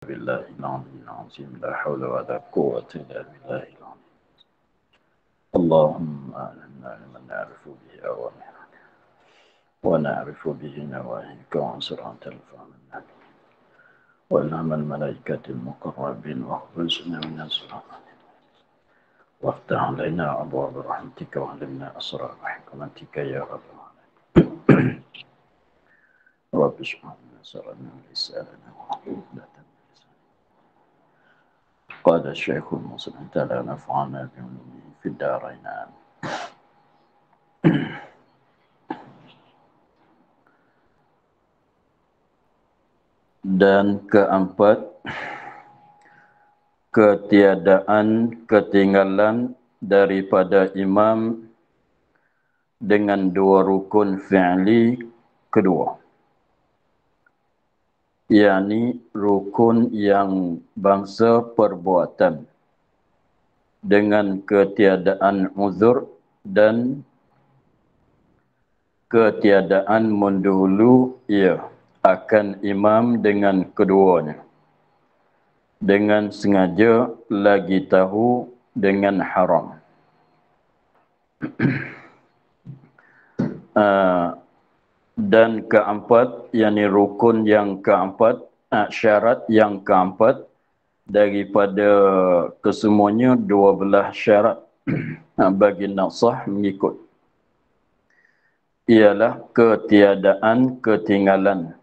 بالله العظيم العظيم لا حول ولا قوة إلا بالله العظيم. اللهم أعلمنا لمن نعرف به أوامرك ونعرف به نواهيك وانصر عن تلفان النبي ونعم الملائكة المقربين واخرجنا من الظلمات وافتح علينا أبواب رحمتك وعلمنا أسرار حكمتك يا رب العالمين. رب اشرح لنا صدرنا ولساننا وعقيدتنا. قال الشيخ المصري تعالى نفعنا بعلومه في الدارين آمين. Dan keempat, ketiadaan ketinggalan daripada imam dengan dua rukun fi'li kedua, yakni rukun yang bangsa perbuatan dengan ketiadaan uzur dan ketiadaan mendahulu ia akan imam dengan keduanya dengan sengaja lagi tahu dengan haram. Dan keempat, yakni rukun yang keempat, syarat yang keempat daripada kesemuanya 12 syarat bagi nasah mengikut, ialah ketiadaan ketinggalan.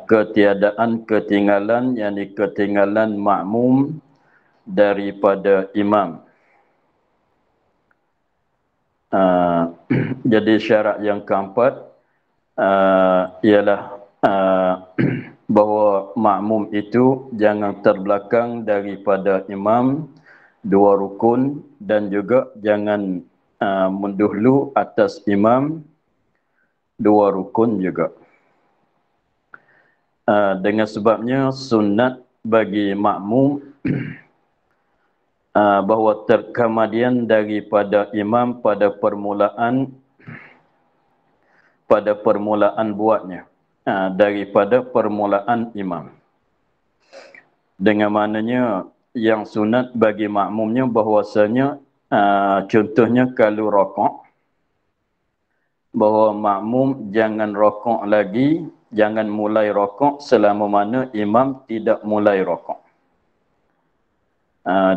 Ketiadaan ketinggalan, yakni ketinggalan makmum daripada imam. Jadi syarat yang keempat ialah bahawa makmum itu jangan terbelakang daripada imam dua rukun dan juga jangan mendahulu atas imam dua rukun juga. Dengan sebabnya sunat bagi makmum bahawa terkemudian daripada imam pada permulaan buatnya, daripada permulaan imam. Dengan maknanya yang sunat bagi makmumnya bahwasanya contohnya kalau rokok, bahawa makmum jangan rokok lagi, jangan mulai rokok selama mana imam tidak mulai rokok.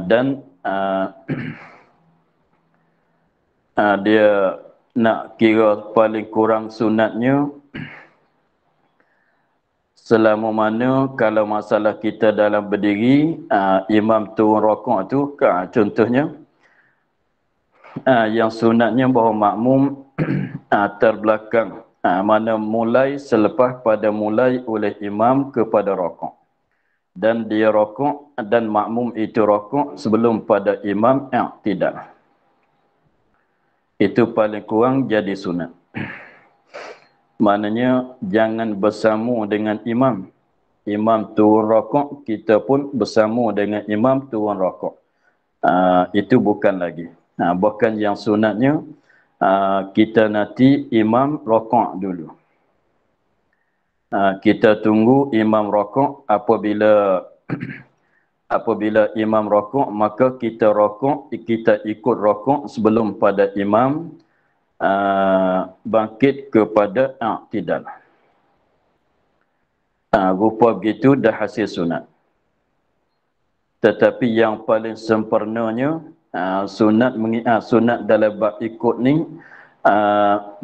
Dan dia nak kira paling kurang sunatnya selama mana kalau masalah kita dalam berdiri, imam turun rokok tu, contohnya yang sunatnya bahawa makmum terbelakang, mana mulai selepas pada mulai oleh imam kepada rokok, dan dia rokok dan makmum itu rokok sebelum pada imam tidak. Itu paling kurang jadi sunat. Maknanya jangan bersama dengan imam. Imam turun rokok, kita pun bersama dengan imam turun rokok. Itu bukan lagi. Bahkan yang sunatnya kita nanti imam rokok dulu. Kita tunggu imam rokok. Apabila imam rokok, maka kita rokok, kita ikut rokok sebelum pada imam bangkit kepada i'tidal. Rupa begitu dah hasil sunat. Tetapi yang paling sempurnanya sunat dalam bab ikut ni,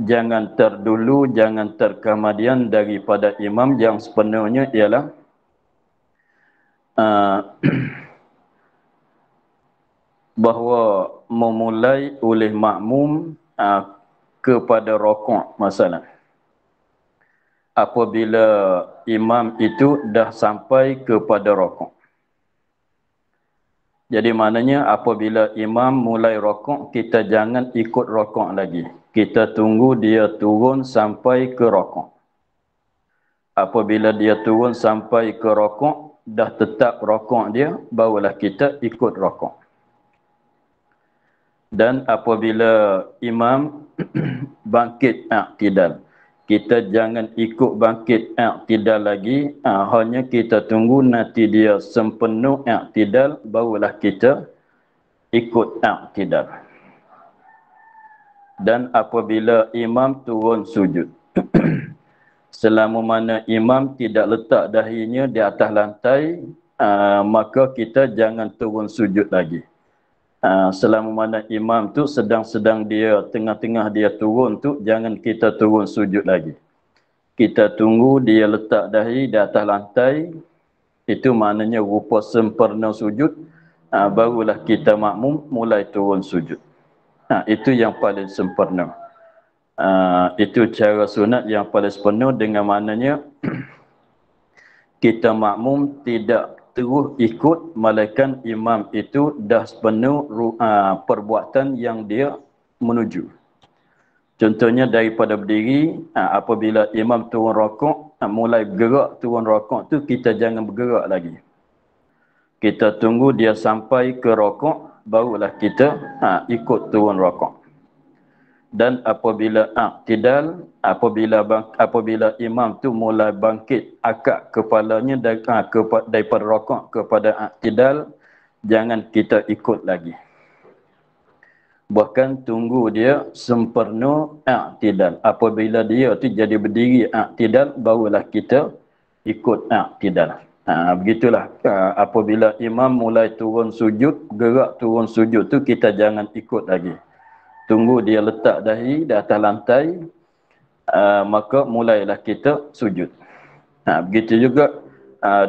jangan terdulu, jangan terkemudian daripada imam. Yang sepenuhnya ialah bahawa memulai oleh makmum kepada rokok masalah apabila imam itu dah sampai kepada rokok. Jadi maknanya apabila imam mulai rokok, kita jangan ikut rokok lagi. Kita tunggu dia turun sampai ke rokok. Apabila dia turun sampai ke rokok, dah tetap rokok dia, barulah kita ikut rokok. Dan apabila imam bangkit i'tidal, Kita jangan ikut bangkit i'tidal lagi. Hanya kita tunggu nanti dia sempurna i'tidal, barulah kita ikut i'tidal. Dan apabila imam turun sujud, selama mana imam tidak letak dahinya di atas lantai, maka kita jangan turun sujud lagi. Selama mana imam tu sedang-sedang dia, tengah-tengah dia turun tu, jangan kita turun sujud lagi. Kita tunggu dia letak dahi di atas lantai, itu maknanya rupa sempurna sujud, barulah kita makmum mulai turun sujud. Itu yang paling sempurna. Itu cara sunat yang paling sempurna, dengan maknanya kita makmum tidak terus ikut, melainkan imam itu dah sepenuh perbuatan yang dia menuju. Contohnya daripada berdiri, apabila imam turun rokok, mulai bergerak turun rokok tu, kita jangan bergerak lagi. Kita tunggu dia sampai ke rokok, barulah kita ikut turun rokok. Dan apabila i'tidal, apabila imam tu mulai bangkit akak kepalanya daripada rokok kepada i'tidal, jangan kita ikut lagi. Bahkan tunggu dia sempurna i'tidal. Apabila dia tu jadi berdiri i'tidal, barulah kita ikut i'tidal. Begitulah, apabila imam mulai turun sujud, gerak turun sujud tu, kita jangan ikut lagi. Tunggu dia letak dahi di atas lantai, maka mulailah kita sujud. Begitu juga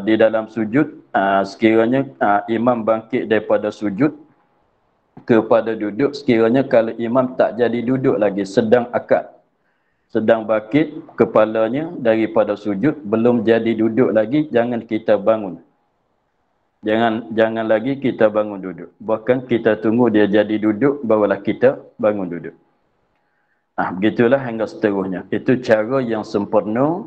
di dalam sujud, sekiranya imam bangkit daripada sujud kepada duduk, sekiranya kalau imam tak jadi duduk lagi, sedang akad, sedang bangkit kepalanya daripada sujud, belum jadi duduk lagi, jangan kita bangun. Jangan lagi kita bangun duduk. Bahkan kita tunggu dia jadi duduk, barulah kita bangun duduk. Begitulah hingga seterusnya. Itu cara yang sempurna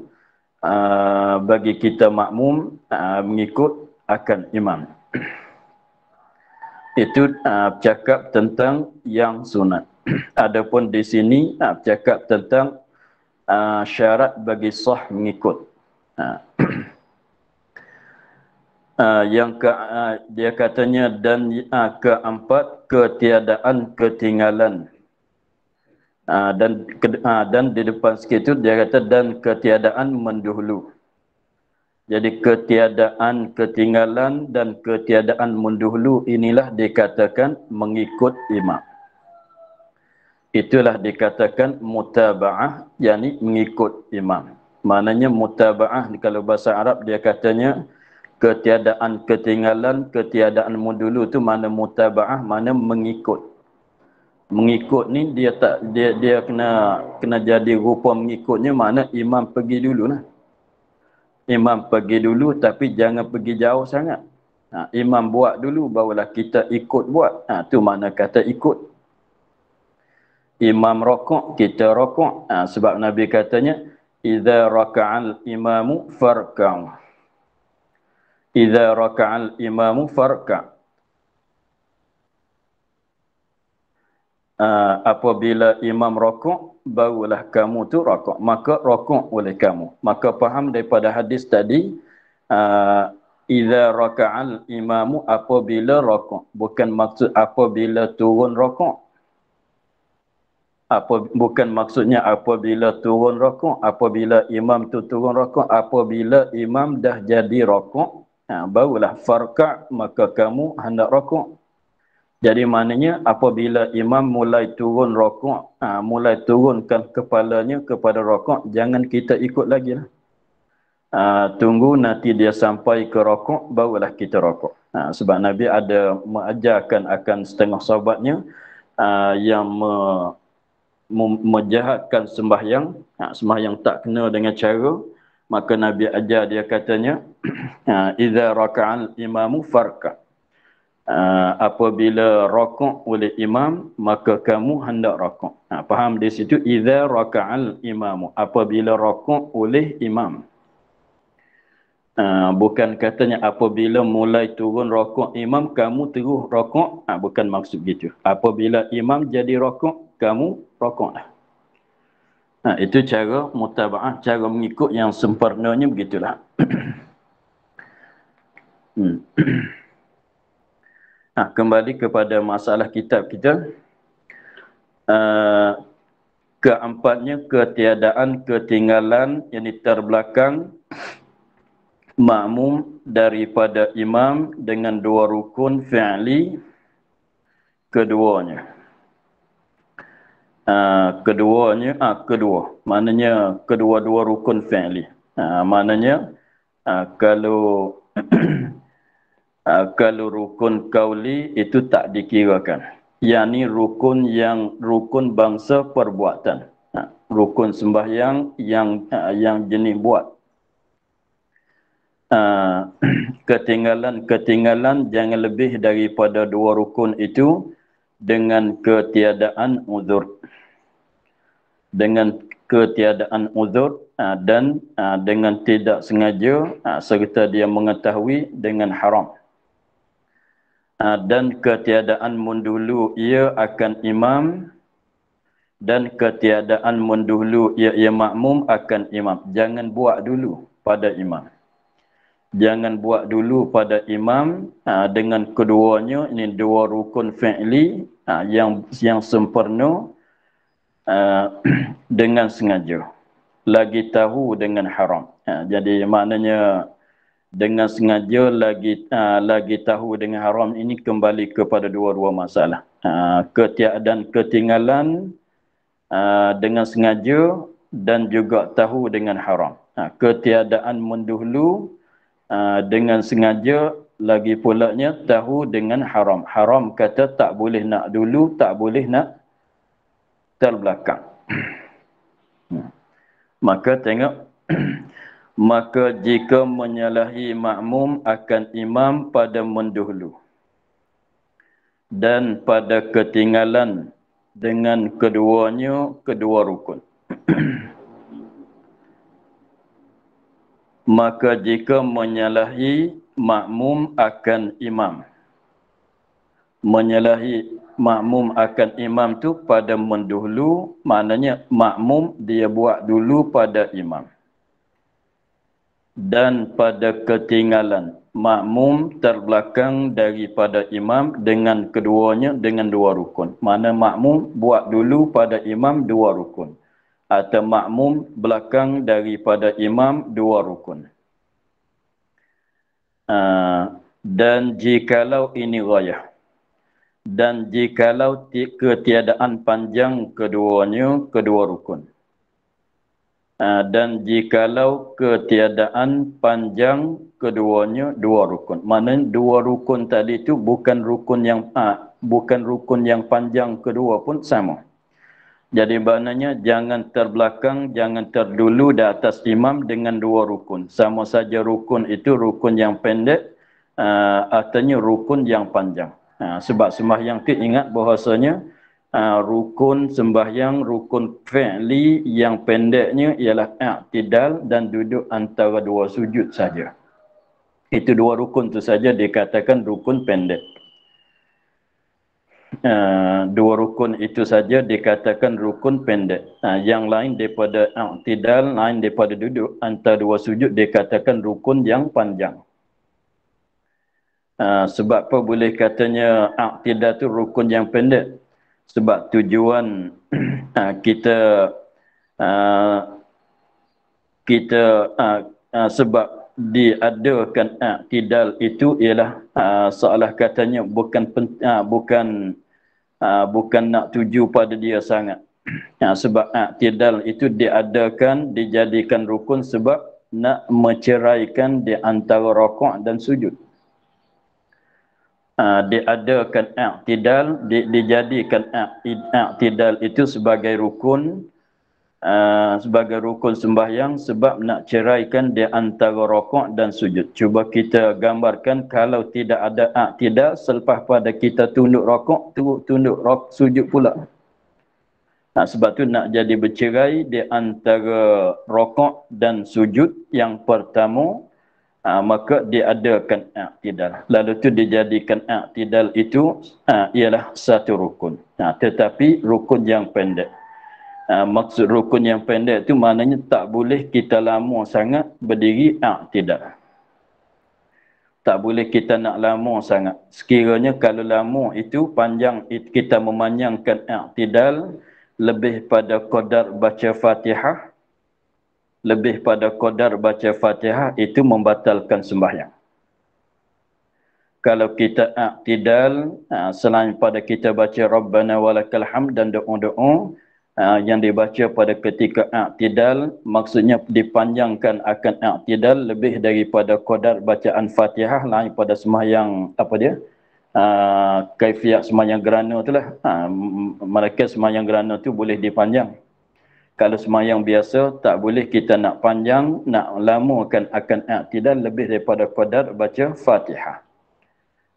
bagi kita makmum mengikut akan imam. Itu cakap tentang yang sunat. Adapun di sini cakap tentang syarat bagi sah mengikut. Dia katanya, dan keempat, ketiadaan ketinggalan. Dan di depan sikit itu dia kata, dan ketiadaan mendahulu. Jadi ketiadaan ketinggalan dan ketiadaan mendahulu, inilah dikatakan mengikut imam. Itulah dikatakan mutaba'ah, yakni mengikut imam. Maknanya mutaba'ah, kalau bahasa Arab dia katanya ketiadaan ketinggalan, ketiadaan mendahulu, itu mana mutaba'ah, mana mengikut. Mengikut ni dia kena jadi rupa mengikutnya, mana imam pergi dulu lah. Imam pergi dulu, tapi jangan pergi jauh sangat. Imam buat dulu, barulah kita ikut buat. Tu mana kata ikut. Imam rokok, kita rokok. Sebab Nabi katanya, idza raka'al imamu farka'u. Idza raka'al imamu farka'. Apabila imam rokok, barulah kamu tu rokok. Maka rokok oleh kamu. Maka faham daripada hadis tadi, idza raka'al imamu, apabila rokok. Bukan maksud apabila turun rokok. Bukan maksudnya apabila turun rokok, apabila imam tu turun rokok, apabila imam dah jadi rokok, barulah farka', maka kamu hendak rokok. Jadi maknanya apabila imam mulai turun rokok, mulai turunkan kepalanya kepada rokok, jangan kita ikut lagi lah. Tunggu nanti dia sampai ke rokok, barulah kita rokok. Sebab Nabi ada mengajarkan akan setengah sahabatnya yang menjahatkan sembahyang, sembahyang tak kena dengan cara, maka Nabi ajar dia katanya, idza raka'al imamu farka'. Apabila rokok oleh imam, maka kamu hendak rokok. Faham di situ, idza raka'al imamu, apabila rokok oleh imam. Bukan katanya apabila mulai turun rokok imam, kamu terus rokok. Bukan maksud gitu. Apabila imam jadi rokok, kamu rokoklah. Itu cara mutaba'ah, cara mengikut yang sempurnanya begitulah. Kembali kepada masalah kitab kita. Keempatnya, ketiadaan ketinggalan yang terbelakang makmum daripada imam dengan dua rukun fi'li keduanya. Kedua. Maknanya kedua-dua rukun fi'li. Maknanya kalau kalau rukun kauli itu tak dikirakan. Yang ni rukun bangsa perbuatan. Rukun sembahyang yang jenis buat. Ketinggalan jangan lebih daripada dua rukun itu dengan ketiadaan uzur. Dengan ketiadaan uzur dan dengan tidak sengaja serta dia mengetahui dengan haram. Dan ketiadaan mendahulu ia akan imam dan ketiadaan mendahulu ia makmum akan imam. Jangan buat dulu pada imam. Jangan buat dulu pada imam dengan keduanya, ini dua rukun fi'li yang sempurna dengan sengaja. Lagi tahu dengan haram. Jadi maknanya dengan sengaja lagi tahu dengan haram ini kembali kepada dua-dua masalah. Ketiadaan ketinggalan dengan sengaja dan juga tahu dengan haram. Ketiadaan mendahulu dengan sengaja lagi pulanya tahu dengan haram. Haram kata tak boleh nak dulu, tak boleh nak terbelakang. Maka tengok. Maka jika menyalahi makmum akan imam pada mendahulu dan pada ketinggalan dengan keduanya kedua rukun. Maka jika menyalahi makmum akan imam. Menyalahi makmum akan imam tu pada mendahulu, maknanya makmum dia buat dulu pada imam. Dan pada ketinggalan makmum terbelakang daripada imam dengan keduanya dengan dua rukun. Mana makmum buat dulu pada imam dua rukun. Atau makmum belakang daripada imam dua rukun. Dan jikalau ini ghayah. Dan jikalau ketiadaan panjang keduanya kedua rukun. Dan jikalau ketiadaan panjang keduanya dua rukun. Maknanya dua rukun tadi itu bukan rukun yang panjang kedua pun sama. Jadi maknanya jangan terbelakang, jangan terdulu di atas imam dengan dua rukun. Sama saja rukun itu rukun yang pendek, artinya rukun yang panjang. Sebab sembahyang itu ingat bahasanya rukun sembahyang, rukun fi'li yang pendeknya ialah i'tidal dan duduk antara dua sujud saja. Itu dua rukun tu saja dikatakan rukun pendek. Dua rukun itu saja dikatakan rukun pendek. Yang lain daripada i'tidal, lain daripada duduk antara dua sujud dikatakan rukun yang panjang. Sebab apa boleh katanya i'tidal tu rukun yang pendek? Sebab tujuan kita sebab diadakan i'tidal itu ialah seolah katanya bukan nak tuju pada dia sangat. Sebab i'tidal itu diadakan, dijadikan rukun sebab nak menceraikan di antara rakaat dan sujud. Diadakan i'tidal, dijadikan i'tidal itu sebagai rukun sembahyang sebab nak ceraikan di antara rakaat dan sujud. Cuba kita gambarkan kalau tidak ada i'tidal, selepas pada kita tunduk rakaat, tunduk sujud pula. Sebab tu nak jadi bercerai di antara rakaat dan sujud yang pertama, maka diadakan i'tidal. Lalu tu dijadikan i'tidal itu ialah satu rukun. Tetapi rukun yang pendek. Maksud rukun yang pendek tu maknanya tak boleh kita lama sangat berdiri i'tidal. Tak boleh kita nak lama sangat. Sekiranya kalau lama itu panjang, kita memanjangkan i'tidal lebih pada qadar baca Fatihah, lebih pada qadar baca Fatihah itu membatalkan sembahyang. Kalau kita i'tidal selain pada kita baca Rabbana walakal hamd dan doa-doa yang dibaca pada ketika i'tidal, maksudnya dipanjangkan akan i'tidal lebih daripada qadar bacaan Fatihah lain pada sembahyang apa dia? Kaifiat sembahyang gerhana itulah. Mereka sembahyang gerhana tu boleh dipanjang. Kalau sembahyang biasa tak boleh kita nak panjang, nak lamakan akan i'tidal lebih daripada qadar baca Fatihah.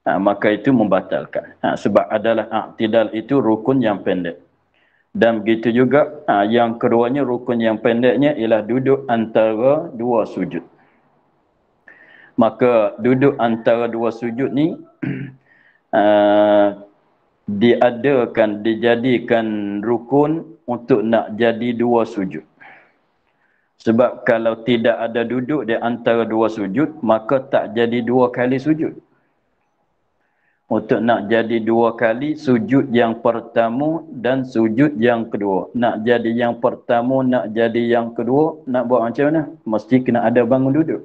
Maka itu membatalkan. Sebab adalah i'tidal itu rukun yang pendek. Dan begitu juga yang keduanya rukun yang pendeknya ialah duduk antara dua sujud. Maka duduk antara dua sujud ni dijadikan rukun untuk nak jadi dua sujud. Sebab kalau tidak ada duduk di antara dua sujud, maka tak jadi dua kali sujud. Untuk nak jadi dua kali sujud yang pertama dan sujud yang kedua. Nak jadi yang pertama, nak jadi yang kedua, nak buat macam mana? Mesti kena ada bangun duduk.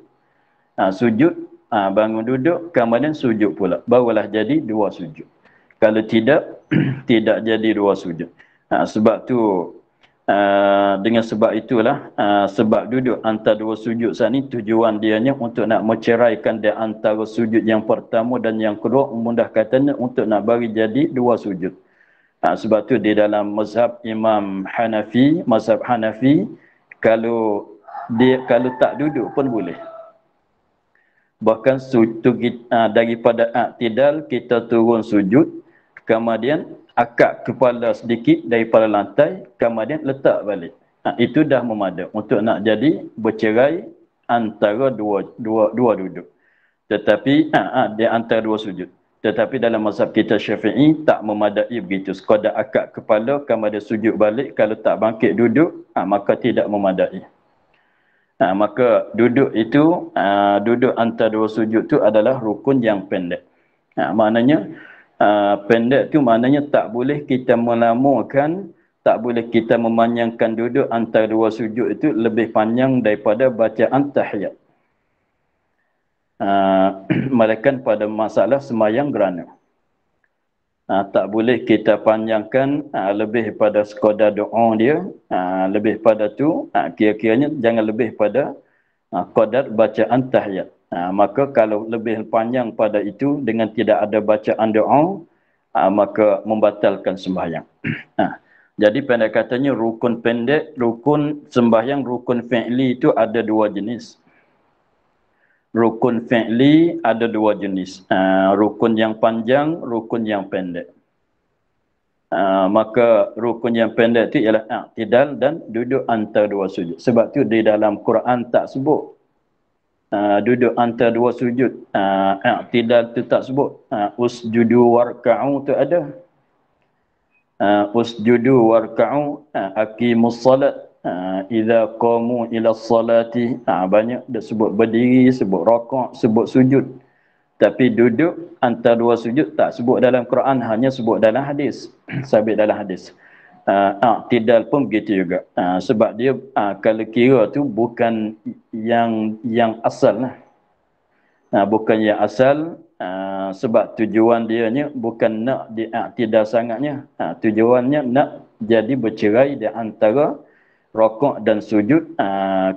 Sujud, bangun duduk, kemudian sujud pula. Barulah jadi dua sujud. Kalau tidak, tidak jadi dua sujud. Sebab tu, dengan sebab itulah, sebab duduk antara dua sujud saat ni tujuan dianya untuk nak menceraikan di antara sujud yang pertama dan yang kedua, mudah katanya untuk nak bagi jadi dua sujud. Sebab tu di dalam mazhab Imam Hanafi, mazhab Hanafi, kalau tak duduk pun boleh. Bahkan daripada i'tidal kita turun sujud, kemudian akak kepala sedikit daripada lantai, kemudian letak balik. Itu dah memadai untuk nak jadi bercerai antara dua duduk. Tetapi di antara dua sujud. Tetapi dalam mazhab kita Syafi'i tak memadai begitu. Sekadar akak kepala, kemudian sujud balik, kalau tak bangkit duduk, maka tidak memadai. Maka duduk itu, duduk antara dua sujud itu adalah rukun yang pendek. Maknanya, pendek tu maknanya tak boleh kita melamakan, tak boleh kita memanjangkan duduk antara dua sujud itu lebih panjang daripada bacaan tahiyat. Melainkan pada masalah sembahyang gerhana. Tak boleh kita panjangkan lebih pada sekadar doa dia, lebih pada tu, kira-kiranya jangan lebih pada qadar bacaan tahiyat. Maka kalau lebih panjang pada itu dengan tidak ada bacaan doa, maka membatalkan sembahyang. Jadi pendek katanya rukun pendek, rukun sembahyang, rukun fi'li itu ada dua jenis. Rukun fi'li ada dua jenis. Rukun yang panjang, rukun yang pendek. Maka rukun yang pendek itu ialah i'tidal dan duduk antara dua sujud. Sebab tu di dalam Quran tak sebut duduk antara dua sujud. I'tidal tu tak sebut. Usjudu warka'u tu ada. Usjudu warka'u aqimus salat idza qamu ila salati. Banyak dia sebut berdiri, sebut rakaat, sebut sujud. Tapi duduk antara dua sujud tak sebut dalam Quran, hanya sebut dalam hadis. Sabit dalam hadis. I'tidal pun begitu juga. Sebab dia kalau kira tu bukan yang asal lah. Bukan yang asal, sebab tujuan dia bukan nak i'tidal sangatnya. Tujuannya nak jadi bercerai di antara rakaat dan sujud.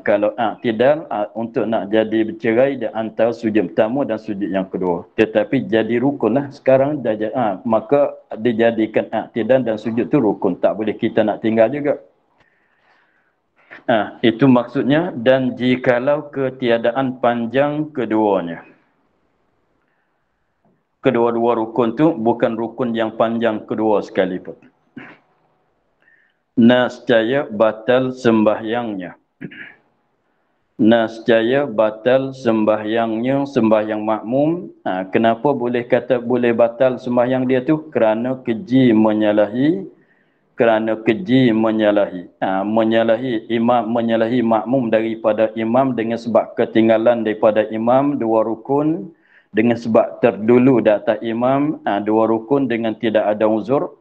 Kalau i'tidal untuk nak jadi bercerai di antara sujud pertama dan sujud yang kedua. Tetapi jadi rukun lah sekarang dah, maka dijadikan i'tidal dan sujud tu rukun, tak boleh kita nak tinggal juga. Itu maksudnya. Dan jikalau ketiadaan panjang keduanya, kedua-dua rukun tu bukan rukun yang panjang kedua sekalipun, nascaya batal sembahyangnya. Nascaya batal sembahyangnya, sembahyang makmum. Kenapa boleh kata boleh batal sembahyang dia tu? Kerana keji menyalahi kerana keji menyalahi imam, menyalahi makmum daripada imam dengan sebab ketinggalan daripada imam dua rukun, dengan sebab terdulu di atas imam dua rukun dengan tidak ada uzur,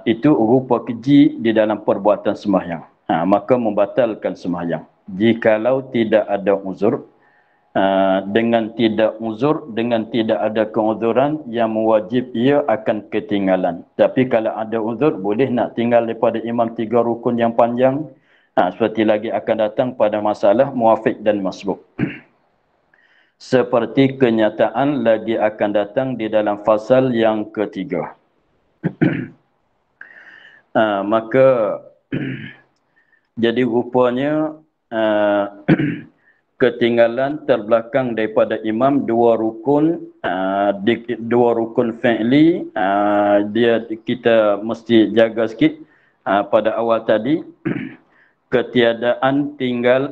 itu rupa keji di dalam perbuatan sembahyang, maka membatalkan sembahyang. Jikalau tidak ada uzur, dengan tidak uzur, dengan tidak ada keuzuran yang mewajib ia akan ketinggalan. Tapi kalau ada uzur, boleh nak tinggal daripada imam 3 rukun yang panjang, seperti lagi akan datang pada masalah muwafiq dan masbuk. Seperti kenyataan lagi akan datang di dalam fasal yang ketiga. Maka jadi rupanya ketinggalan terbelakang daripada imam dua rukun, dua rukun fi'li, dia kita mesti jaga sikit pada awal tadi. Ketiadaan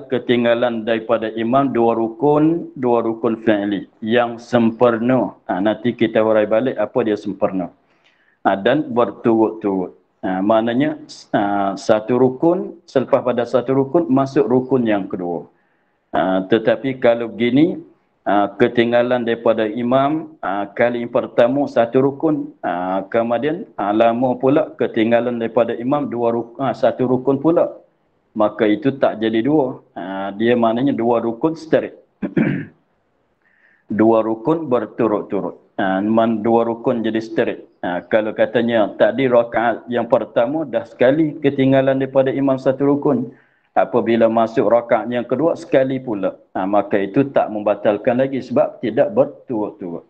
ketinggalan daripada imam dua rukun fi'li yang sempurna. Nanti kita urai balik apa dia sempurna. Dan berturut-turut. Maknanya satu rukun, selepas pada satu rukun masuk rukun yang kedua. Tetapi kalau begini, ketinggalan daripada imam kali pertama satu rukun, kemudian lama pula ketinggalan daripada imam satu rukun pula, maka itu tak jadi dua. Dia maknanya dua rukun straight. Dua rukun berturut-turut. Dua rukun jadi straight. Kalau katanya tadi rakaat yang pertama dah sekali ketinggalan daripada imam satu rukun, apabila masuk rakaat yang kedua sekali pula, maka itu tak membatalkan lagi sebab tidak berturut-turut.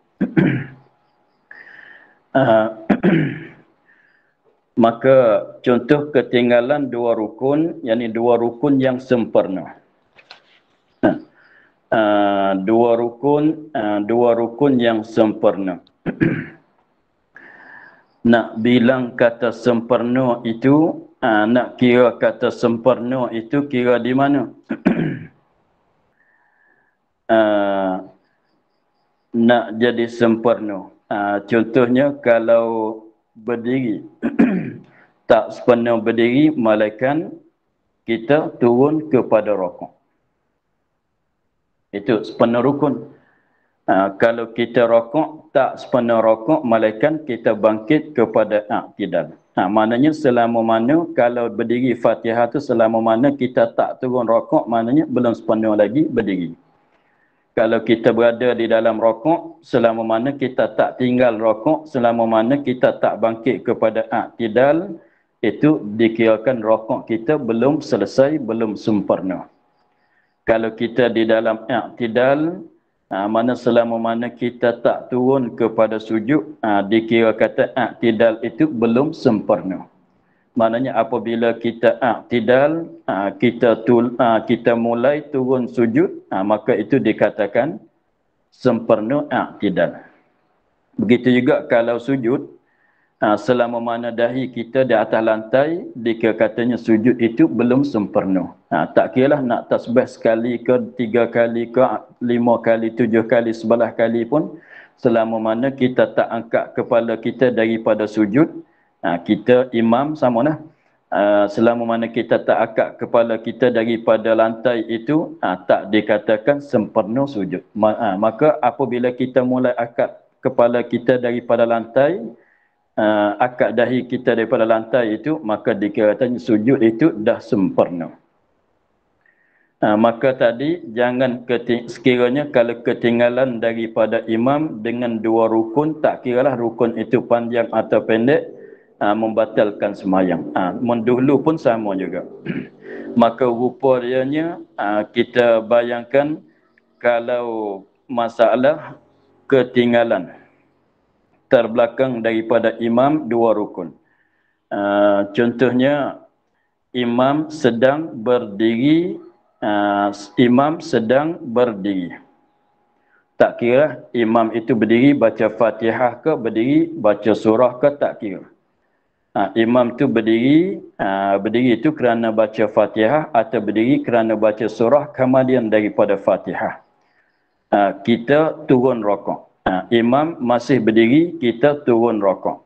Maka contoh ketinggalan dua rukun, yakni dua rukun yang sempurna. Dua rukun yang sempurna. Nak bilang kata sempurna itu, nak kira kata sempurna itu kira di mana? Nak jadi sempurna. Contohnya kalau berdiri, tak sempurna berdiri, malaikat kita turun kepada rukuk. Itu sempurna rukun. Kalau kita rokok, tak sempurna rokok, malaikat kita bangkit kepada i'tidal. Maknanya selama mana kalau berdiri Fatihah tu, selama mana kita tak turun rokok, maknanya belum sempurna lagi berdiri. Kalau kita berada di dalam rokok, selama mana kita tak tinggal rokok, selama mana kita tak bangkit kepada i'tidal, itu dikirakan rokok kita belum selesai, belum sempurna. Kalau kita di dalam i'tidal, mana selama mana kita tak turun kepada sujud, dikira kata i'tidal itu belum sempurna. Maknanya apabila kita i'tidal, kita mulai turun sujud, maka itu dikatakan sempurna i'tidal. Begitu juga kalau sujud, selama mana dahi kita di atas lantai, dikira katanya sujud itu belum sempurna. Tak kiralah nak tasbih sekali ke, 3 kali ke, 5 kali, 7 kali, 11 kali pun, selama mana kita tak angkat kepala kita daripada sujud, kita imam sama lah. Selama mana kita tak angkat kepala kita daripada lantai itu, tak dikatakan sempurna sujud. Maka apabila kita mulai angkat kepala kita daripada lantai, akad dahi kita daripada lantai itu, maka dikirakan sujud itu dah sempurna. Maka tadi jangan sekiranya kalau ketinggalan daripada imam dengan dua rukun, tak kiralah rukun itu panjang atau pendek, membatalkan sembahyang. Mendahulu pun sama juga. Maka rupanya kita bayangkan kalau masalah ketinggalan terbelakang daripada imam dua rukun. Contohnya imam sedang berdiri, tak kira imam itu berdiri baca Fatihah ke, berdiri baca surah ke, tak kira. Imam itu berdiri itu kerana baca Fatihah atau berdiri kerana baca surah kemudian daripada Fatihah. Kita turun rokok. Imam masih berdiri, kita turun rokok.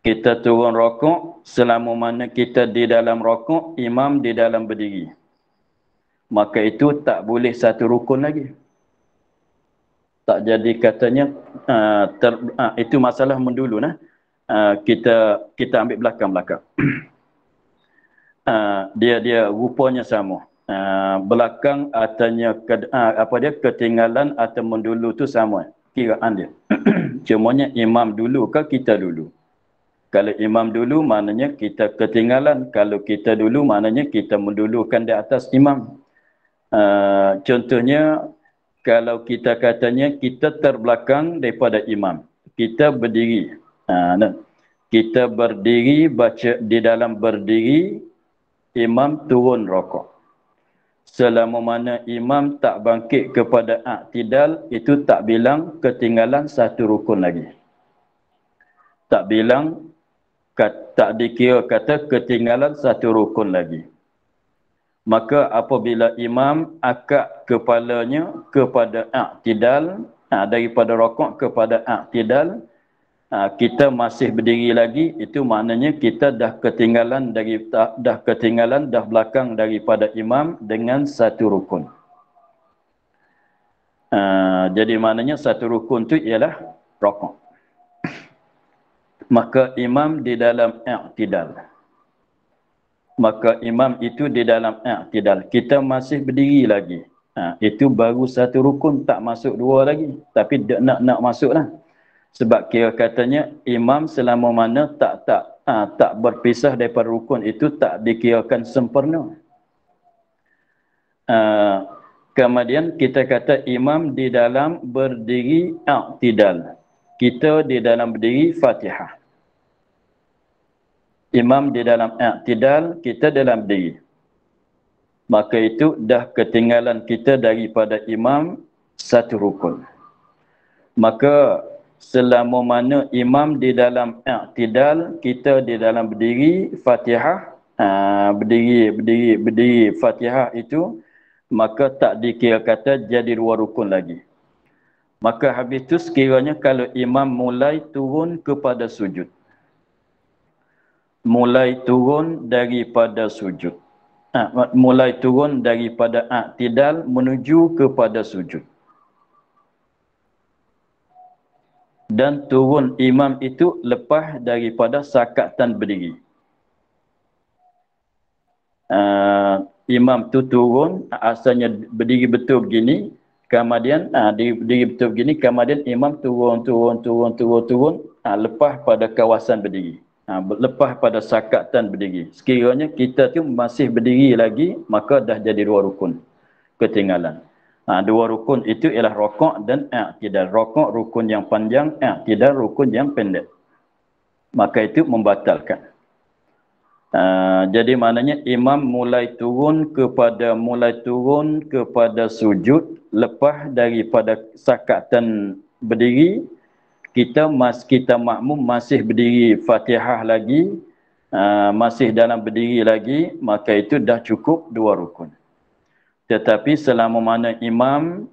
Kita turun rokok, selama mana kita di dalam rokok, imam di dalam berdiri. Maka itu tak boleh satu rukun lagi. Tak jadi katanya, itu masalah mendulu. Kita ambil belakang-belakang. Dia rupanya sama. Belakang atanya ketinggalan atau mendulu tu sama kiraan dia. Cumanya imam dulu ke kita dulu. Kalau imam dulu maknanya kita ketinggalan, kalau kita dulu maknanya kita mendulukan di atas imam. Contohnya kalau kita katanya kita terbelakang daripada imam, kita berdiri. Kita berdiri baca di dalam berdiri, imam turun rokok. Selama mana imam tak bangkit kepada i'tidal, itu tak bilang ketinggalan satu rukun lagi. Tak bilang, tak dikira kata ketinggalan satu rukun lagi. Maka apabila imam akak kepalanya kepada i'tidal, daripada rokok kepada i'tidal, kita masih berdiri lagi, itu maknanya kita dah ketinggalan dah belakang daripada imam dengan satu rukun. Jadi maknanya satu rukun tu ialah rokok. Maka imam di dalam i'tidal. Maka imam itu di dalam i'tidal. Kita masih berdiri lagi. Itu baru satu rukun, tak masuk dua lagi. Tapi nak masuk lah. Sebab kira katanya imam selama mana tak berpisah daripada rukun itu tak dikirakan sempurna. Kemudian kita kata imam di dalam berdiri i'tidal. Kita di dalam berdiri Fatihah. Imam di dalam i'tidal, kita dalam berdiri. Maka itu dah ketinggalan kita daripada imam satu rukun. Maka selama mana imam di dalam i'tidal, kita di dalam berdiri Fatihah, berdiri Fatihah itu, maka tak dikira kata jadi dua rukun lagi. Maka habis itu sekiranya kalau imam mulai turun kepada sujud. Mulai turun daripada sujud. Mulai turun daripada i'tidal menuju kepada sujud. Dan turun imam itu lepas daripada sakatan berdiri. Imam tu turun, asalnya berdiri betul begini, kemudian berdiri betul begini, kemudian imam turun, lepas pada kawasan berdiri. Lepas pada sakatan berdiri. Sekiranya kita tu masih berdiri lagi, maka dah jadi dua rukun ketinggalan. Dua rukun itu ialah rokok dan i'tidal. Rokok rukun yang panjang, i'tidal rukun yang pendek. Maka itu membatalkan. Jadi maknanya imam mulai turun kepada sujud lepas daripada sakatan berdiri, kita makmum masih berdiri Fatihah lagi, masih dalam berdiri lagi, maka itu dah cukup dua rukun. Tetapi selama mana imam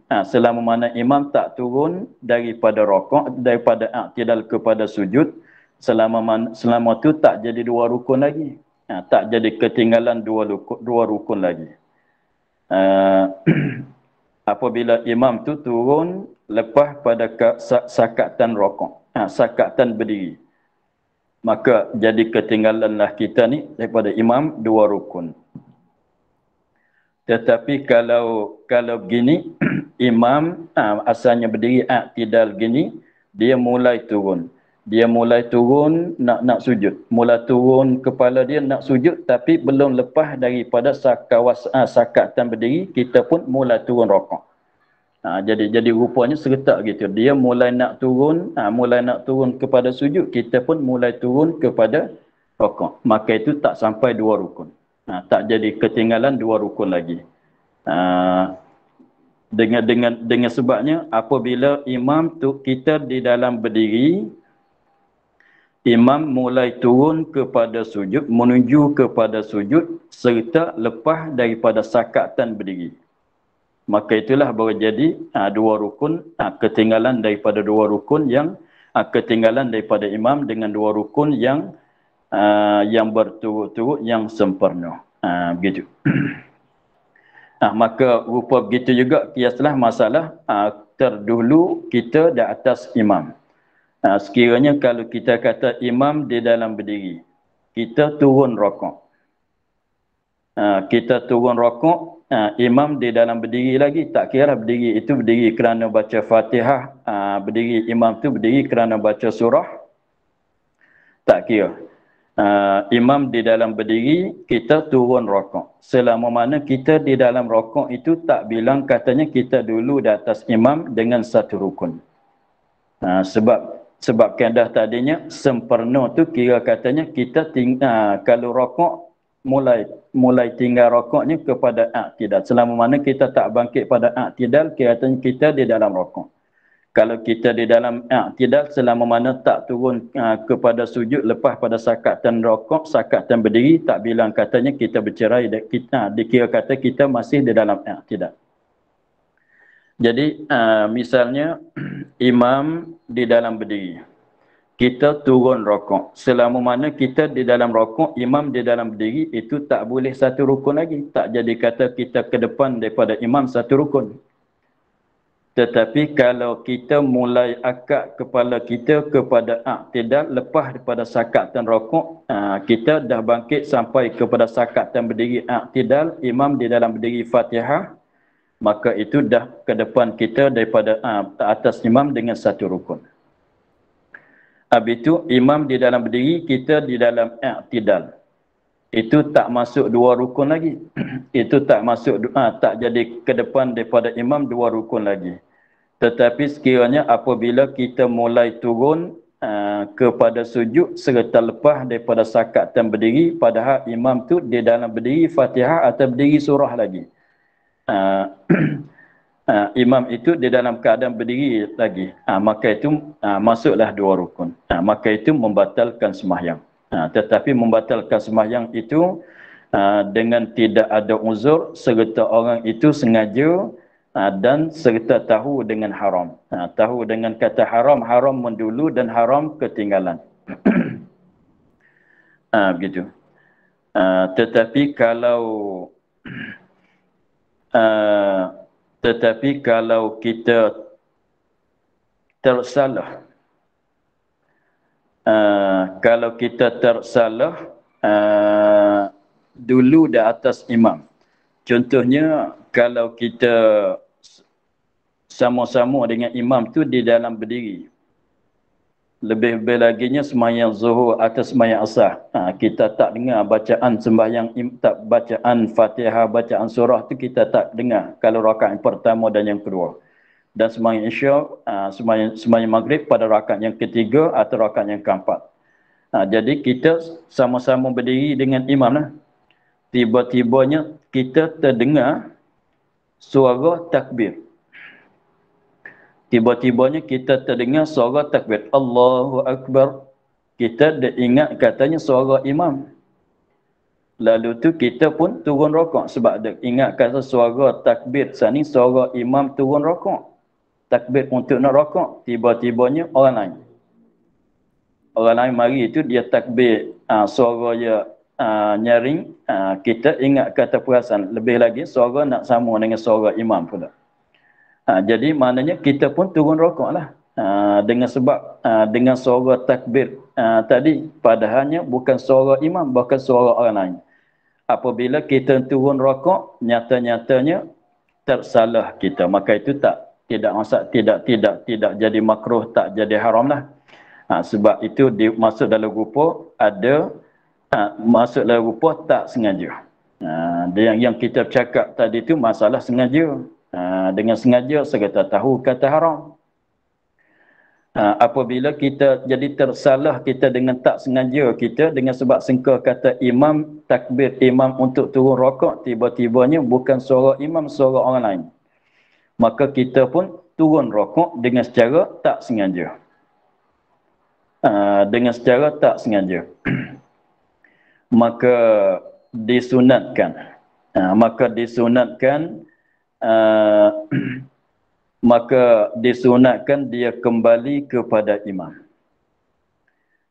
tak turun daripada rokok, daripada i'tidal kepada sujud, selama tu tak jadi dua rukun lagi. Tak jadi ketinggalan dua rukun lagi. Apabila imam tu turun lepas pada sakatan rokok, sakatan berdiri, maka jadi ketinggalanlah kita ni daripada imam dua rukun. Tetapi kalau begini, imam asalnya berdiri i'tidal gini, dia mulai turun. Dia mulai turun nak sujud. Mulai turun kepala dia nak sujud, tapi belum lepas daripada sakatan berdiri, kita pun mulai turun rokok. Jadi rupanya seretak gitu. Dia mulai nak turun kepada sujud, kita pun mulai turun kepada rokok. Maka itu tak sampai dua rukun. Tak jadi ketinggalan dua rukun lagi. Dengan sebabnya apabila imam tu kita di dalam berdiri, imam mulai turun kepada sujud, menuju kepada sujud serta lepas daripada sakatan berdiri. Maka itulah baru jadi dua rukun, ketinggalan daripada dua rukun yang ketinggalan daripada imam dengan 2 rukun yang berturut-turut yang sempurna. Begitu. Maka rupa begitu juga kiaslah masalah terdahulu kita di atas imam. Sekiranya kalau kita kata imam di dalam berdiri, kita turun rokok. Kita turun rokok, imam di dalam berdiri lagi, tak kira berdiri itu berdiri kerana baca Fatihah, berdiri imam tu berdiri kerana baca surah, tak kira. Imam di dalam berdiri, kita turun rokok. Selama mana kita di dalam rokok itu tak bilang katanya kita dulu di atas imam dengan 1 rukun. Sebab kaedah tadinya sempurna tu kira katanya kita kalau rokok mulai tinggal rokoknya kepada i'tidal. Selama mana kita tak bangkit pada i'tidal, kira katanya kita di dalam rokok. Kalau kita di dalam i'tidal, selama mana tak turun kepada sujud lepas pada sakatan rokok, sakatan berdiri, tak bilang katanya kita bercerai, kita dikira kata kita masih di dalam i'tidal. Jadi misalnya imam di dalam berdiri, kita turun rokok. Selama mana kita di dalam rokok, imam di dalam berdiri, itu tak boleh 1 rukun lagi. Tak jadi kata kita ke depan daripada imam 1 rukun. Tetapi kalau kita mulai akak kepala kita kepada i'tidal lepas daripada sakatan rokok, kita dah bangkit sampai kepada sakatan berdiri i'tidal, imam di dalam berdiri Fatihah, maka itu dah ke depan kita daripada atas imam dengan 1 rukun. Habis itu imam di dalam berdiri, kita di dalam i'tidal. Itu tak masuk 2 rukun lagi. Itu tak masuk, tak jadi ke depan daripada imam 2 rukun lagi. Tetapi sekiranya apabila kita mulai turun kepada sujud serta lepas daripada sakatan berdiri, padahal imam tu di dalam berdiri Fatihah atau berdiri surah lagi. Imam itu di dalam keadaan berdiri lagi, maka itu masuklah 2 rukun. Maka itu membatalkan sembahyang. Tetapi membatalkan sembahyang itu dengan tidak ada uzur serta orang itu sengaja dan serta tahu dengan haram. Tahu dengan kata haram, haram mendulu dan haram ketinggalan. Begitu. Tetapi kalau kita tersalah, dulu di atas imam. Contohnya kalau kita sama-sama dengan imam tu di dalam berdiri. Lebih-lebih laginya sembahyang zuhur atau sembahyang asar. Kita tak dengar bacaan sembahyang, tak bacaan Fatihah, bacaan surah tu kita tak dengar. Kalau rakaat yang pertama dan yang kedua. Dan sembahyang isya, sembahyang maghrib pada rakaat yang ketiga atau rakaat yang keempat. Jadi kita sama-sama berdiri dengan imam lah. Tiba-tibanya kita terdengar suara takbir. Tiba-tibanya kita terdengar suara takbir. Allahu Akbar. Kita dah ingat katanya suara imam. Lalu tu kita pun turun rokok. Sebab dah ingat kata suara takbir sani, suara imam turun rokok. Takbir untuk nak rokok. Tiba-tibanya orang lain. Orang lain mari itu dia takbir, suara dia nyaring. Kita ingat kata perasaan. Lebih lagi suara nak sama dengan suara imam pula. Jadi maknanya kita pun turun rokok lah. Dengan sebab dengan suara takbir tadi, padahalnya bukan suara imam, bahkan suara orang lain. Apabila kita turun rokok, nyata-nyatanya tersalah kita, maka itu tidak jadi makruh, tak jadi haram lah. Sebab itu masuk dalam rupa masuk dalam rupa tak sengaja. Yang kita cakap tadi itu masalah sengaja. Dengan sengaja serta tahu kata haram. Apabila kita jadi tersalah kita dengan tak sengaja kita dengan sebab sengkah kata imam, takbir imam untuk turun rokok, tiba-tibanya bukan suara imam, suara orang lain. Maka kita pun turun rokok dengan secara tak sengaja. Dengan secara tak sengaja. Maka disunatkan. Maka disunatkan dia kembali kepada imam.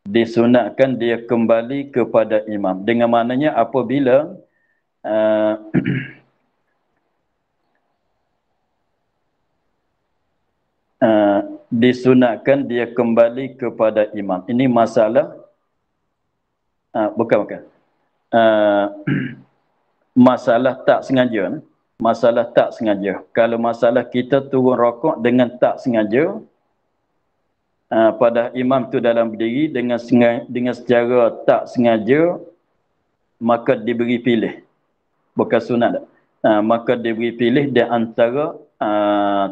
Disunatkan dia kembali kepada imam. Dengan maknanya apabila uh, disunatkan dia kembali kepada imam. Ini masalah bukan. Uh, masalah tak sengaja. Masalah tak sengaja. Kalau masalah kita turun rokok dengan tak sengaja, pada imam tu dalam berdiri dengan secara tak sengaja, maka diberi pilih. Bukan sunat. Maka diberi pilih di antara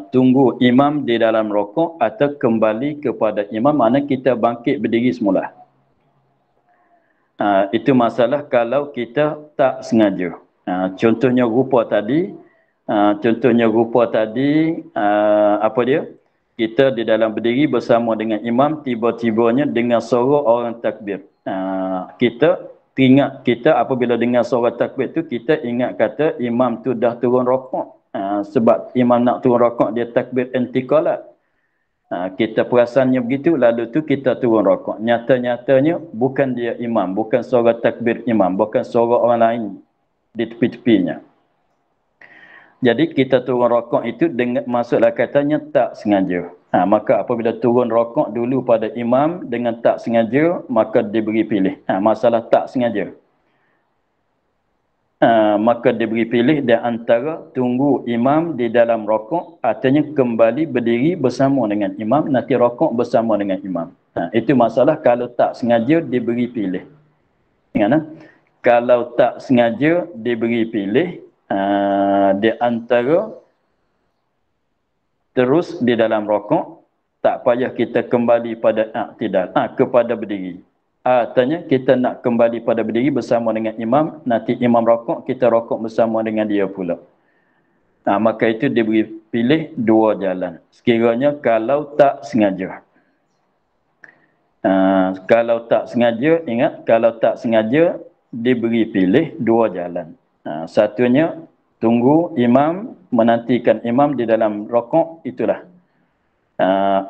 tunggu imam di dalam rokok atau kembali kepada imam, mana kita bangkit berdiri semula. Itu masalah kalau kita tak sengaja. Contohnya rupa tadi, apa dia? Kita di dalam berdiri bersama dengan imam, tiba-tibanya dengar suara orang takbir. Kita apabila dengar suara takbir tu, kita ingat kata imam tu dah turun rokok. Sebab imam nak turun rokok, dia takbir intiqalat. Kita perasannya begitu, lalu tu kita turun rokok. Nyata-nyatanya bukan dia imam, bukan suara takbir imam, bukan suara orang lain di tepi-tepinya. Jadi kita turun rokok itu dengan maksudlah katanya tak sengaja. Maka apabila turun rokok dulu pada imam dengan tak sengaja, maka diberi pilih. Masalah tak sengaja. Maka diberi pilih di antara tunggu imam di dalam rokok, artinya kembali berdiri bersama dengan imam, nanti rokok bersama dengan imam. Itu masalah kalau tak sengaja diberi pilih. Ingat, kalau tak sengaja diberi pilih, di antara terus di dalam rokok, tak payah kita kembali pada i'tidal, kepada berdiri. Artinya kita nak kembali pada berdiri bersama dengan imam, nanti imam rokok, kita rokok bersama dengan dia pula. Maka itu diberi pilih dua jalan. Sekiranya kalau tak sengaja. Kalau tak sengaja, ingat, kalau tak sengaja diberi pilih dua jalan. Satunya, tunggu imam, menantikan imam di dalam rokok, itulah.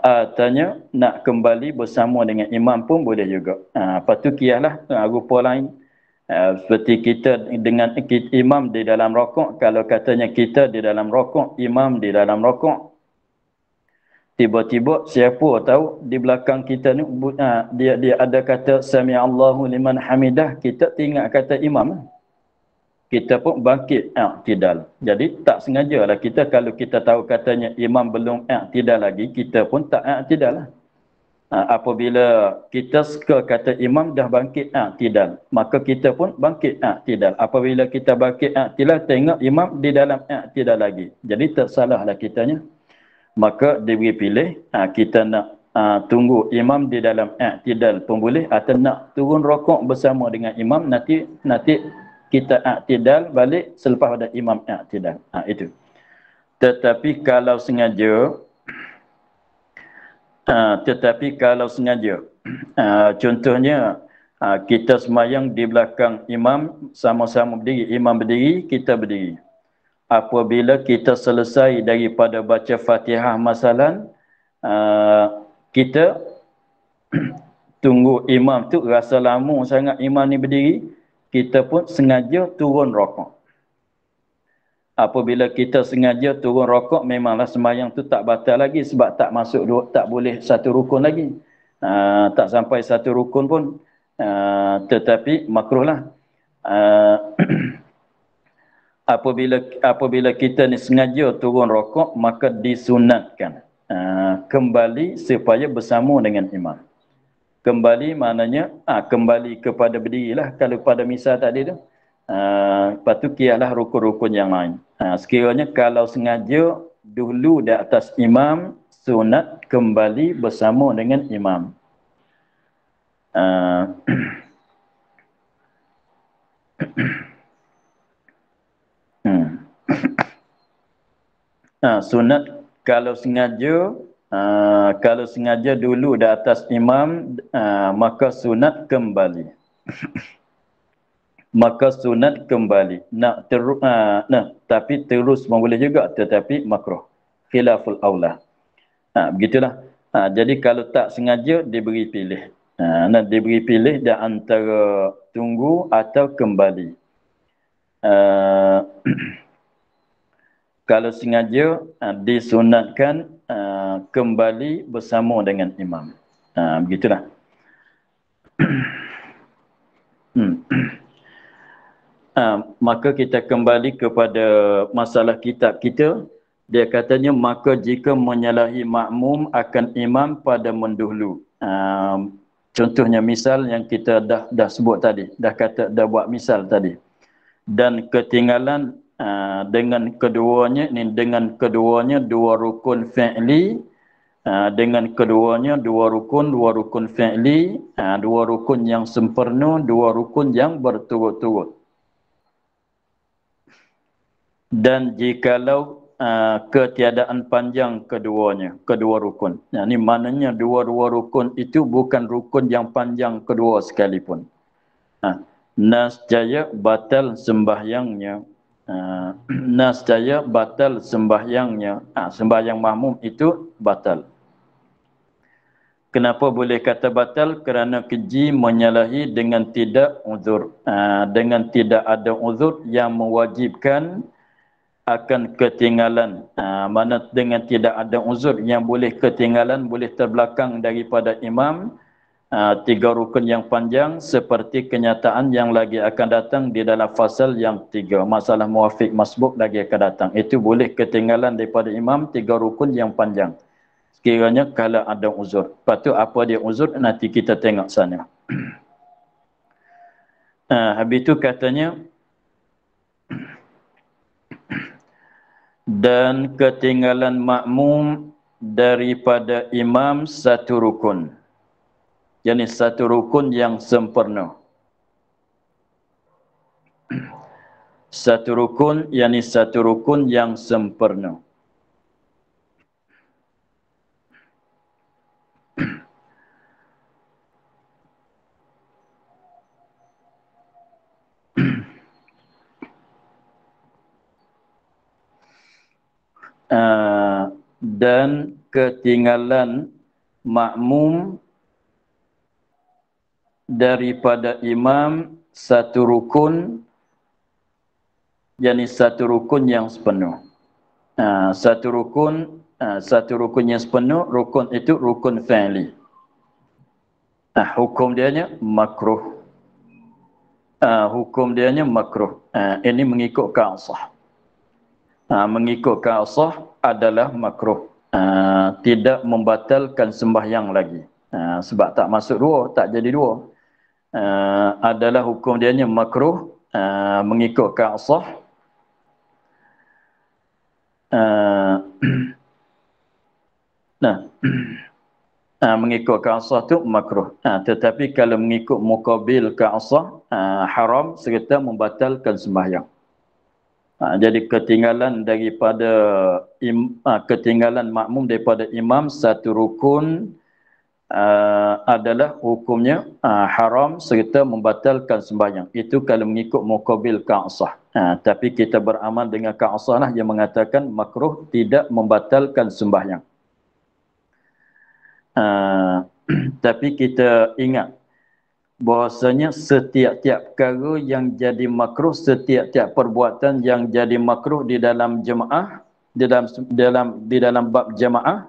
Artinya nak kembali bersama dengan imam pun boleh juga. Lepas tu kiaslah rupa lain. Seperti kita dengan imam di dalam rokok, kalau katanya kita di dalam rokok, imam di dalam rokok, tiba-tiba siapa tahu di belakang kita ni dia ada kata sami Allahu liman hamidah, kita tinggal kata imam, kita pun bangkit i'tidal. Jadi tak sengajalah kita, kalau kita tahu katanya imam belum i'tidal lagi, kita pun tak i'tidal lah. Apabila kita suka kata imam dah bangkit i'tidal, maka kita pun bangkit i'tidal. Apabila kita bangkit i'tidal, tengok imam di dalam i'tidal lagi, jadi tersalahlah kitanya. Maka diberi pilih, kita nak tunggu imam di dalam i'tidal pun boleh, atau nak turun rokok bersama dengan imam, nanti kita i'tidal balik selepas ada imam i'tidal. Itu. Tetapi kalau sengaja, contohnya kita semayang di belakang imam, sama-sama berdiri, imam berdiri, kita berdiri. Apabila kita selesai daripada baca Fatihah masalan, kita tunggu imam tu rasa lama sangat imam ni berdiri, kita pun sengaja turun rokok. Apabila kita sengaja turun rokok, memanglah sembahyang tu tak batal lagi, sebab tak masuk, tak boleh satu rukun lagi. Tak sampai satu rukun pun. Tetapi makruhlah. Apabila kita ni sengaja turun rokok, maka disunatkan kembali supaya bersama dengan imam. Kembali maknanya kembali kepada berdirilah. Kalau pada misal tadi tu, lepas tu kiaslah rukun-rukun yang lain. Sekiranya kalau sengaja dulu di atas imam, sunat kembali bersama dengan imam. Sunat kalau sengaja dulu di atas imam, maka sunat kembali. Maka sunat kembali. Tapi terus boleh juga, tetapi makruh. Khilaful aula. Begitulah. Jadi kalau tak sengaja diberi pilih. Nak diberi pilih di antara tunggu atau kembali. Kalau sengaja disunatkan kembali bersama dengan imam. Begitulah. Maka kita kembali kepada masalah kitab kita. Dia katanya maka jika menyalahi makmum akan imam pada mendahulu. Contohnya misal yang kita dah sebut tadi, dah buat misal tadi. Dan ketinggalan dengan keduanya dua rukun fi'li, dengan keduanya dua rukun fi'li, dua rukun yang sempurna, dua rukun yang berturut-turut. Dan jikalau ketiadaan panjang kedua rukun. Ini maknanya dua rukun itu bukan rukun yang panjang kedua sekalipun. Nascaya batal sembahyangnya. Nascaya batal sembahyangnya. Sembahyang makmum itu batal. Kenapa boleh kata batal? Kerana keji menyalahi dengan tidak uzur. Dengan tidak ada uzur yang mewajibkan akan ketinggalan. Mana dengan tidak ada uzur yang boleh ketinggalan, boleh terbelakang daripada imam, tiga rukun yang panjang seperti kenyataan yang lagi akan datang di dalam fasal yang 3. Masalah muwafiq masbuk lagi akan datang. Itu boleh ketinggalan daripada imam tiga rukun yang panjang. Sekiranya kalau ada uzur. Lepas tu apa dia uzur nanti kita tengok sana. Habis itu katanya dan ketinggalan makmum daripada imam satu rukun. Jadi satu rukun yang sempurna. Satu rukun, yakni satu rukun yang sempurna. Dan ketinggalan makmum daripada imam satu rukun, yakni satu rukun yang sepenuh. Satu rukun yang sepenuh, rukun itu rukun fi'li. Hukum dianya makruh. Hukum dianya makruh. Ini mengikut ka'asah. Mengikut ka'asah adalah makruh. Tidak membatalkan sembahyang lagi. Sebab tak masuk dua, tak jadi dua. Adalah hukum dianya makruh. Mengikut ka'asah. Mengikut ka'asah tu makruh. Tetapi kalau mengikut muqabil ka'asah, haram serta membatalkan sembahyang. Jadi ketinggalan daripada ketinggalan makmum daripada imam satu rukun adalah hukumnya haram serta membatalkan sembahyang. Itu kalau mengikut muqabil ka'asah. Tapi kita beramal dengan ka'asah lah yang mengatakan makruh tidak membatalkan sembahyang. Tapi kita ingat bahwasanya setiap-tiap perkara yang jadi makruh, setiap-tiap perbuatan yang jadi makruh di dalam jemaah, di dalam bab jemaah,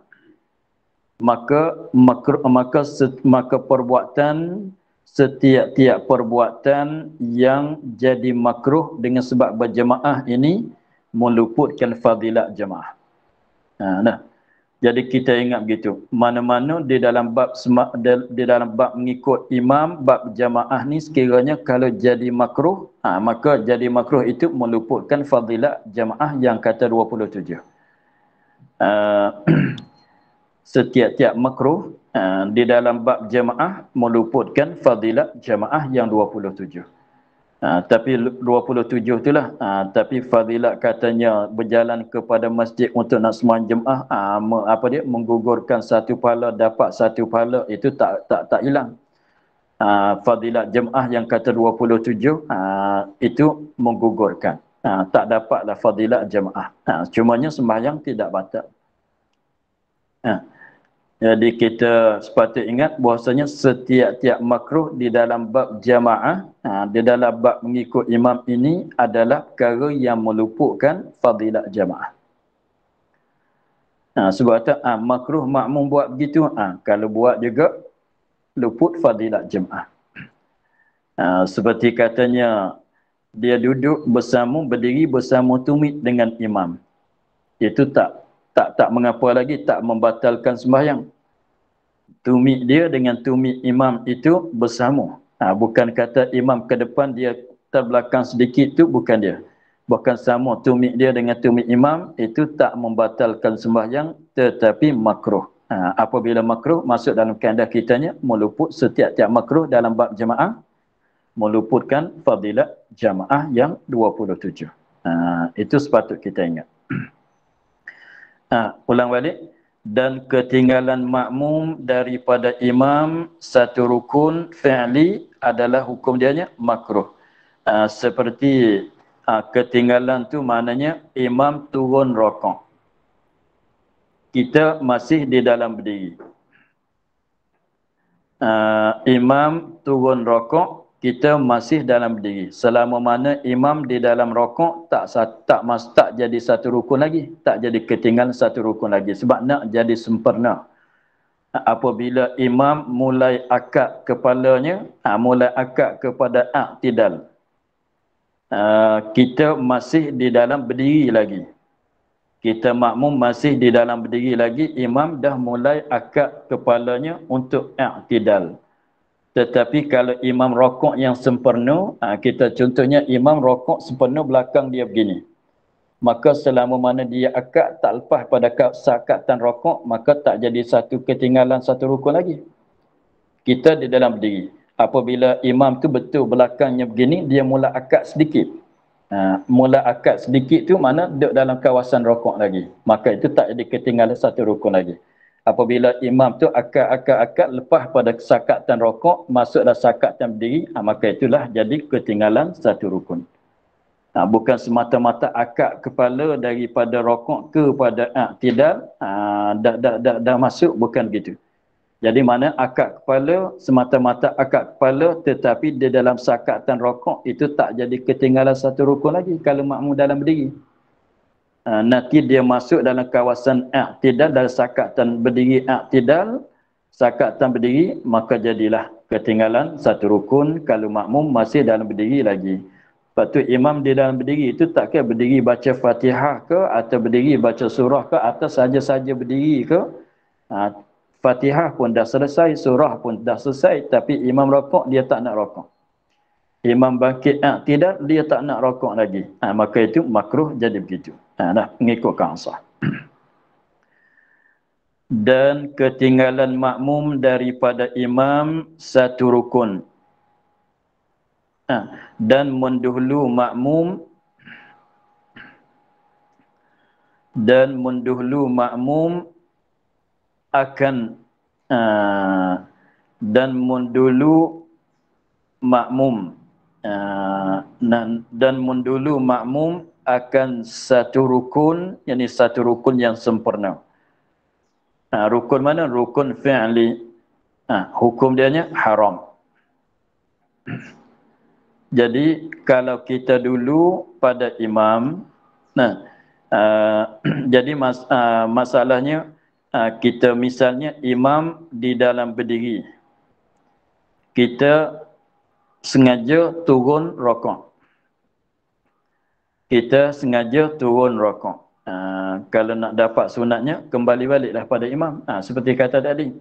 maka perbuatan, setiap-tiap perbuatan yang jadi makruh dengan sebab berjemaah ini meluputkan fadilat jemaah. Jadi kita ingat begitu. Mana-mana di dalam bab mengikut imam, bab jamaah ni sekiranya kalau jadi makruh, maka jadi makruh itu meluputkan fadilat jamaah yang kata 27. Setiap-tiap makruh di dalam bab jamaah meluputkan fadilat jamaah yang 27. Tapi 27 itulah. Tapi fadilat katanya berjalan kepada masjid untuk nak sembahyang jemaah, menggugurkan satu pahala, dapat satu pahala, itu tak hilang. Fadilat jemaah yang kata 27 itu menggugurkan. Tak dapatlah fadilat jemaah. Cumanya sembahyang tidak batal. Jadi kita sepatut ingat bahwasanya setiap-tiap makruh di dalam bab jamaah, di dalam bab mengikut imam ini adalah perkara yang meluputkan fadilat jamaah. Sebab tu makruh makmum buat begitu, kalau buat juga luput fadilat jamaah. Seperti katanya dia duduk bersama, berdiri bersama tumit dengan imam. Itu tak mengapa lagi, tak membatalkan sembahyang. Tumit dia dengan tumit imam itu bersama. Bukan kata imam ke depan dia terbelakang sedikit tu, bukan dia. Bukan sama tumit dia dengan tumit imam, itu tak membatalkan sembahyang tetapi makruh. Apabila makruh masuk dalam kaedah kitanya, meluput setiap-tiap makruh dalam bab jemaah, meluputkan fadilat jamaah yang 27. Itu sepatut kita ingat. Ulang balik. Dan ketinggalan makmum daripada imam satu rukun fi'li adalah hukum dianya makruh. Seperti ketinggalan tu maknanya imam turun rakaat. Kita masih di dalam berdiri. Imam turun rakaat, kita masih dalam berdiri. Selama mana imam di dalam rakaat tak jadi satu rukun lagi, tak jadi ketinggalan satu rukun lagi, sebab nak jadi sempurna. Apabila imam mulai akad kepalanya, mulai akad kepada i'tidal, kita masih di dalam berdiri lagi. Kita makmum masih di dalam berdiri lagi, imam dah mulai akad kepalanya untuk i'tidal. Tetapi kalau imam rokok yang sempurna, kita contohnya imam rokok sempurna belakang dia begini. Maka selama mana dia akad tak lepas pada sakatan rokok, maka tak jadi satu ketinggalan satu rukun lagi. Kita di dalam berdiri. Apabila imam tu betul belakangnya begini, dia mula akad sedikit. Mula akad sedikit tu mana duduk dalam kawasan rokok lagi. Maka itu tak jadi ketinggalan satu rukun lagi. Apabila imam tu akad lepas pada sakatan rokok, masuklah sakatan berdiri, maka itulah jadi ketinggalan satu rukun. Bukan semata-mata akad kepala daripada rokok kepada i'tidal, dah masuk, bukan begitu. Jadi mana akad kepala, semata-mata akad kepala, tetapi di dalam sakatan rokok itu tak jadi ketinggalan satu rukun lagi kalau makmum dalam berdiri. Nanti dia masuk dalam kawasan i'tidal, dalam sakatan berdiri i'tidal, sakatan berdiri, maka jadilah ketinggalan satu rukun kalau makmum masih dalam berdiri lagi. Lepas tu imam di dalam berdiri itu tak kira berdiri baca Fatihah ke, atau berdiri baca surah ke, atau saja-saja berdiri ke. Fatihah pun dah selesai, surah pun dah selesai, tapi imam rokok dia tak nak rokok. Imam bangkit i'tidal, dia tak nak rokok lagi. Maka itu makruh jadi begitu. Dah mengikutkan asal. Dan ketinggalan makmum daripada imam satu rukun. Dan mendahulu makmum akan dan mendahulu makmum dan mendahulu makmum akan satu rukun, yakni satu rukun yang sempurna. Rukun mana? Rukun fi'li. Hukum dianya haram. Jadi kalau kita dulu pada imam, jadi masalahnya kita misalnya imam di dalam berdiri, kita sengaja turun rakaat. Kita sengaja turun rakaat. Kalau nak dapat sunatnya, kembali baliklah pada imam. Seperti kata tadi,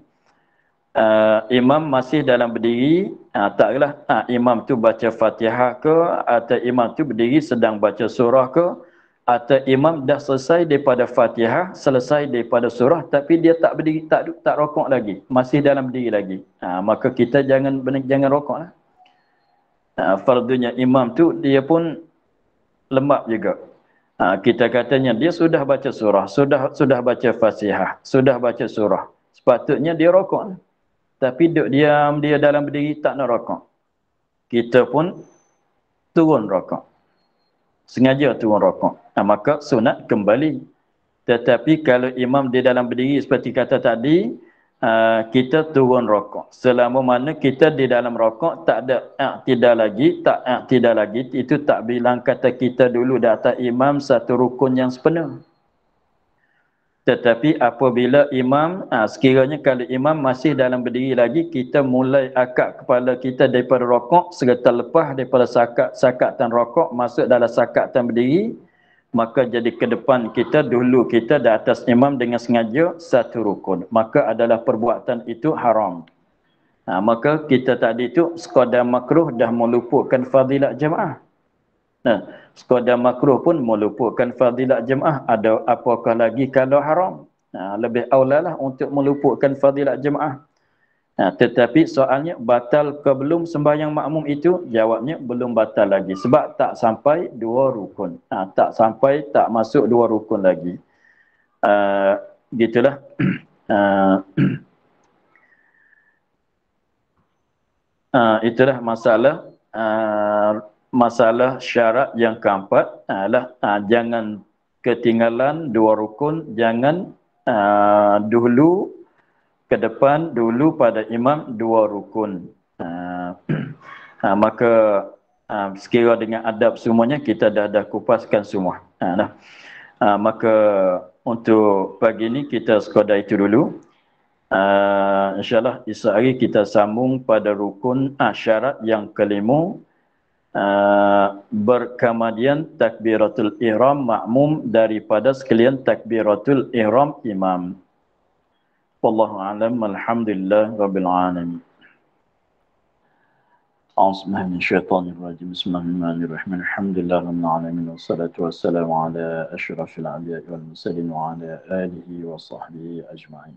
imam masih dalam berdiri, taklah imam tu baca Fatihah ke, atau imam tu berdiri sedang baca surah ke, atau imam dah selesai daripada Fatihah, selesai daripada surah, tapi dia tak berdiri, tak rakaat lagi, masih dalam berdiri lagi. Maka kita jangan rakaatlah. Fardunya imam tu dia pun lembab juga. Kita katanya dia sudah baca surah, sudah baca Fatihah, sudah baca surah, sepatutnya dia rakaat. Tapi duduk diam, dia dalam berdiri tak nak rakaat. Kita pun turun rakaat. Sengaja turun rakaat. Maka sunat kembali. Tetapi kalau imam di dalam berdiri seperti kata tadi, kita turun rokok. Selama mana kita di dalam rokok tak ada tidak lagi, itu tak bilang kata kita dulu di atas imam satu rukun yang sepenuh. Tetapi apabila imam, sekiranya kalau imam masih dalam berdiri lagi, kita mulai akak kepala kita daripada rokok, serta lepas daripada sakatan rokok, masuk dalam sakatan berdiri, maka jadi ke depan kita, dulu kita di atas imam dengan sengaja satu rukun. Maka adalah perbuatan itu haram. Maka kita tadi itu sekadar makruh dah meluputkan fadilat jemaah. Sekadar makruh pun meluputkan fadilat jemaah. Ada apakah lagi kalau haram? Lebih aulalah untuk meluputkan fadilat jemaah. Tetapi soalnya batal ke belum sembahyang makmum itu? Jawabnya belum batal lagi. Sebab tak sampai dua rukun. Tak sampai, tak masuk dua rukun lagi. Gitulah. Itulah masalah syarat yang keempat adalah jangan ketinggalan dua rukun, jangan dulu ke depan, dulu pada imam dua rukun. Maka sekira dengan adab semuanya kita dah kupaskan semua. Maka untuk pagi ini kita sekadar itu dulu. InsyaAllah esok hari kita sambung pada rukun syarat yang kelima, berkemudian takbiratul ihram makmum daripada sekalian takbiratul ihram imam. Wallahu a'lam. Alhamdulillah rabbil alamin. A'udzubillahi minasyaitonir rajim. Bismillahirrahmanirrahim. Alhamdulillah rabbil alamin wassalatu wassalamu ala asyrafil anbiya'i wal mursalin wa ala alihi wa sahbihi ajma'in.